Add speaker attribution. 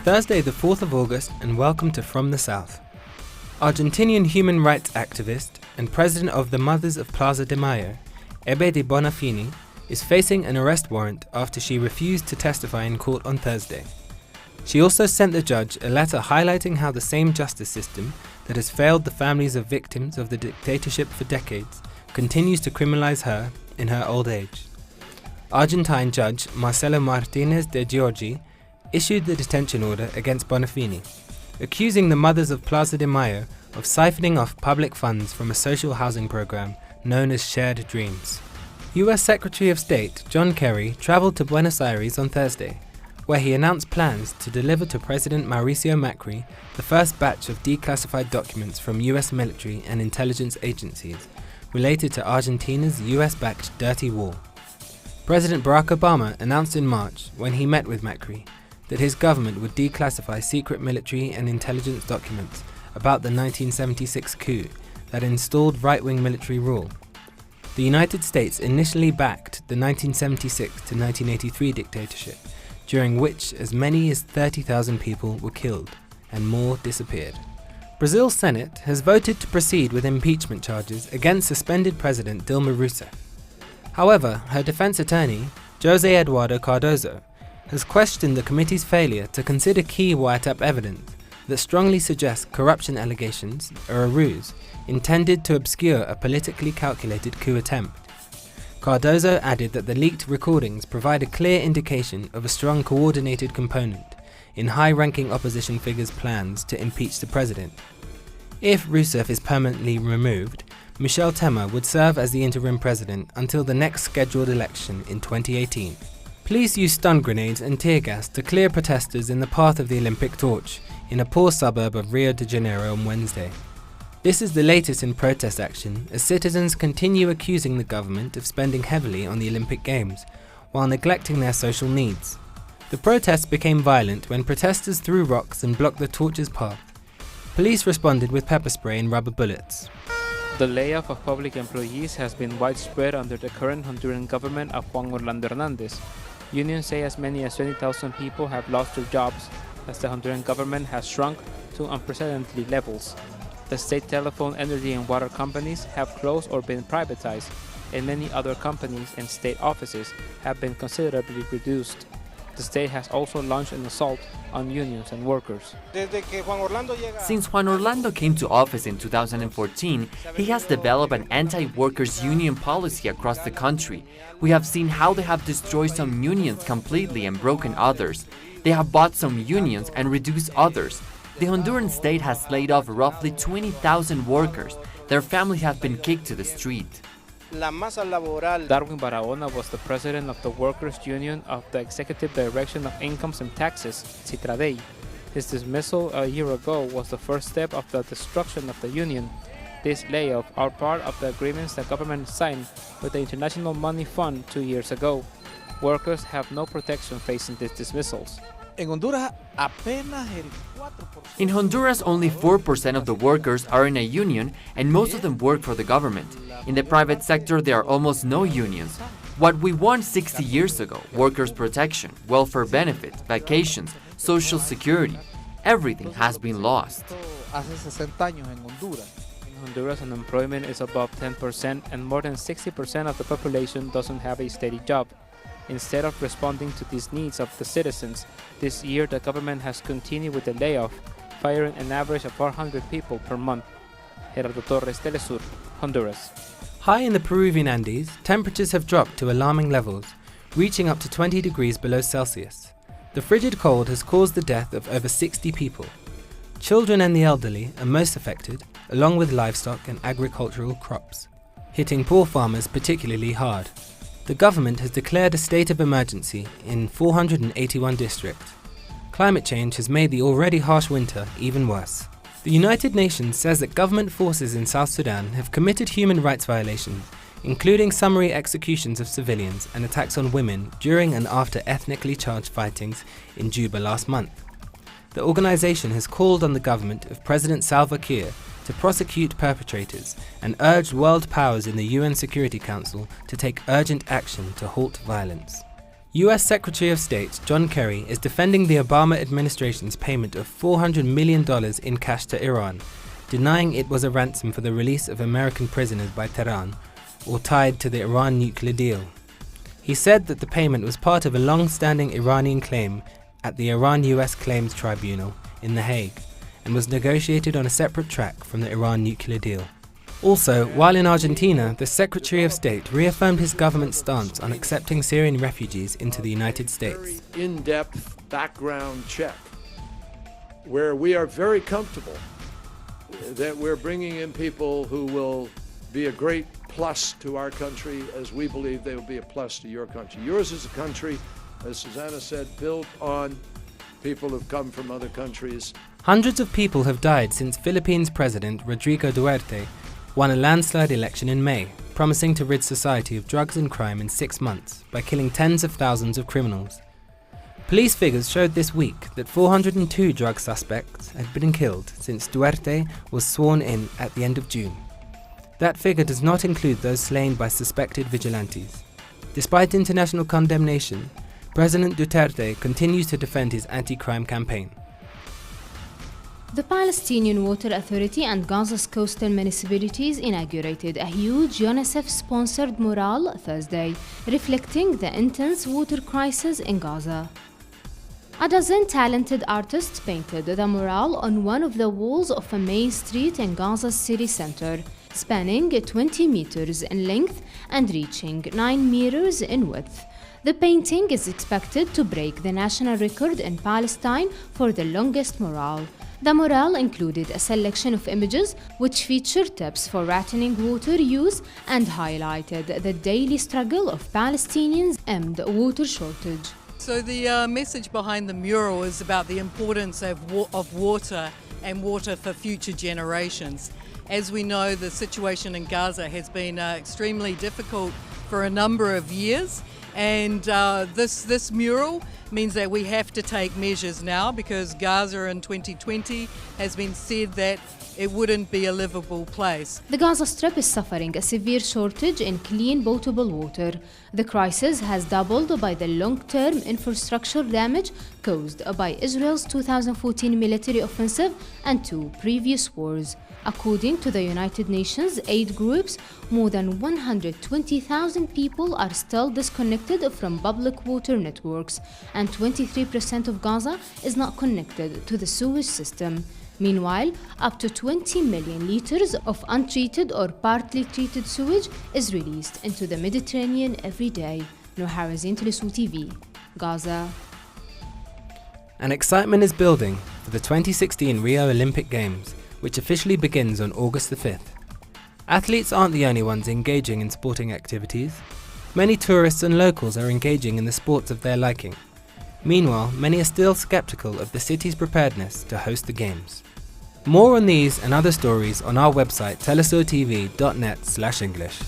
Speaker 1: Thursday the 4th of August and welcome to From the South. Argentinian human rights activist and president of the Mothers of Plaza de Mayo, Ebe de Bonafini, is facing an arrest warrant after she refused to testify in court on Thursday. She also sent the judge a letter highlighting how the same justice system that has failed the families of victims of the dictatorship for decades continues to criminalize her in her old age. Argentine Judge Marcelo Martinez de Giorgi issued the detention order against Bonafini, accusing the Mothers of Plaza de Mayo of siphoning off public funds from a social housing program known as Shared Dreams. US Secretary of State John Kerry traveled to Buenos Aires on Thursday, where he announced plans to deliver to President Mauricio Macri the first batch of declassified documents from US military and intelligence agencies related to Argentina's US-backed dirty war. President Barack Obama announced in March, when he met with Macri, that his government would declassify secret military and intelligence documents about the 1976 coup that installed right-wing military rule. The United States initially backed the 1976 to 1983 dictatorship, during which as many as 30,000 people were killed and more disappeared. Brazil's Senate has voted to proceed with impeachment charges against suspended President Dilma Rousseff. However, her defense attorney, José Eduardo Cardoso, has questioned the committee's failure to consider key wiretap evidence that strongly suggests corruption allegations are a ruse intended to obscure a politically calculated coup attempt. Cardoso added that the leaked recordings provide a clear indication of a strong coordinated component in high-ranking opposition figures' plans to impeach the president. If Rousseff is permanently removed, Michel Temer would serve as the interim president until the next scheduled election in 2018. Police used stun grenades and tear gas to clear protesters in the path of the Olympic torch in a poor suburb of Rio de Janeiro on Wednesday. This is the latest in protest action as citizens continue accusing the government of spending heavily on the Olympic Games while neglecting their social needs. The protests became violent when protesters threw rocks and blocked the torch's path. Police responded with pepper spray and rubber bullets.
Speaker 2: The layoff of public employees has been widespread under the current Honduran government of Juan Orlando Hernandez. Unions say as many as 20,000 people have lost their jobs as the Honduran government has shrunk to unprecedented levels. The state telephone, energy and water companies have closed or been privatized, and many other companies and state offices have been considerably reduced. The state has also launched an assault on unions and workers.
Speaker 3: Since Juan Orlando came to office in 2014, he has developed an anti-workers union policy across the country. We have seen how they have destroyed some unions completely and broken others. They have bought some unions and reduced others. The Honduran state has laid off roughly 20,000 workers. Their families have been kicked to the street.
Speaker 2: Darwin Barahona was the president of the Workers' Union of the Executive Direction of Incomes and Taxes, CITRADEI. His dismissal a year ago was the first step of the destruction of the union. These layoffs are part of the agreements the government signed with the International Money Fund 2 years ago. Workers have no protection facing these dismissals.
Speaker 3: In Honduras, only 4% of the workers are in a union, and most of them work for the government. In the private sector, there are almost no unions. What we won 60 years ago, workers' protection, welfare benefits, vacations, social security, everything has been lost.
Speaker 2: In Honduras, unemployment is above 10% and more than 60% of the population doesn't have a steady job. Instead of responding to these needs of the citizens, this year the government has continued with the layoff, firing an average of 400 people per month. Gerardo Torres, teleSur, Honduras.
Speaker 1: High in the Peruvian Andes, temperatures have dropped to alarming levels, reaching up to 20 degrees below Celsius. The frigid cold has caused the death of over 60 people. Children and the elderly are most affected, along with livestock and agricultural crops, hitting poor farmers particularly hard. The government has declared a state of emergency in 481 districts. Climate change has made the already harsh winter even worse. The United Nations says that government forces in South Sudan have committed human rights violations, including summary executions of civilians and attacks on women during and after ethnically charged fightings in Juba last month. The organization has called on the government of President Salva Kiir to prosecute perpetrators and urged world powers in the UN Security Council to take urgent action to halt violence. US Secretary of State John Kerry is defending the Obama administration's payment of $400 million in cash to Iran, denying it was a ransom for the release of American prisoners by Tehran or tied to the Iran nuclear deal. He said that the payment was part of a long-standing Iranian claim at the Iran-US Claims Tribunal in The Hague and was negotiated on a separate track from the Iran nuclear deal. Also, while in Argentina, the Secretary of State reaffirmed his government's stance on accepting Syrian refugees into the United States.
Speaker 4: Very in-depth background check, where we are very comfortable that we're bringing in people who will be a great plus to our country, as we believe they will be a plus to your country. Yours is a country, as Susanna said, built on people who've come from other countries.
Speaker 1: Hundreds of people have died since Philippines President Rodrigo Duterte won a landslide election in May, promising to rid society of drugs and crime in 6 months by killing tens of thousands of criminals. Police figures showed this week that 402 drug suspects had been killed since Duterte was sworn in at the end of June. That figure does not include those slain by suspected vigilantes. Despite international condemnation, President Duterte continues to defend his anti-crime campaign.
Speaker 5: The Palestinian Water Authority and Gaza's coastal municipalities inaugurated a huge UNICEF-sponsored mural Thursday, reflecting the intense water crisis in Gaza. A dozen talented artists painted the mural on one of the walls of a main street in Gaza's city center, spanning 20 meters in length and reaching 9 meters in width. The painting is expected to break the national record in Palestine for the longest mural. The mural included a selection of images which featured tips for rationing water use and highlighted the daily struggle of Palestinians amid water shortage.
Speaker 6: So the message behind the mural is about the importance of water and water for future generations. As we know, the situation in Gaza has been extremely difficult for a number of years, and this mural means that we have to take measures now, because Gaza in 2020 has been said that it wouldn't be a livable place.
Speaker 5: The Gaza Strip is suffering a severe shortage in clean potable water. The crisis has doubled by the long-term infrastructure damage caused by Israel's 2014 military offensive and 2 previous wars. According to the United Nations aid groups, more than 120,000 people are still disconnected from public water networks, and 23% of Gaza is not connected to the sewage system. Meanwhile, up to 20 million liters of untreated or partly treated sewage is released into the Mediterranean every day. Noor Harazin, teleSur's TV, Gaza.
Speaker 1: An excitement is building for the 2016 Rio Olympic Games, which officially begins on August the 5th. Athletes aren't the only ones engaging in sporting activities. Many tourists and locals are engaging in the sports of their liking. Meanwhile, many are still skeptical of the city's preparedness to host the Games. More on these and other stories on our website telesurtv.net/English.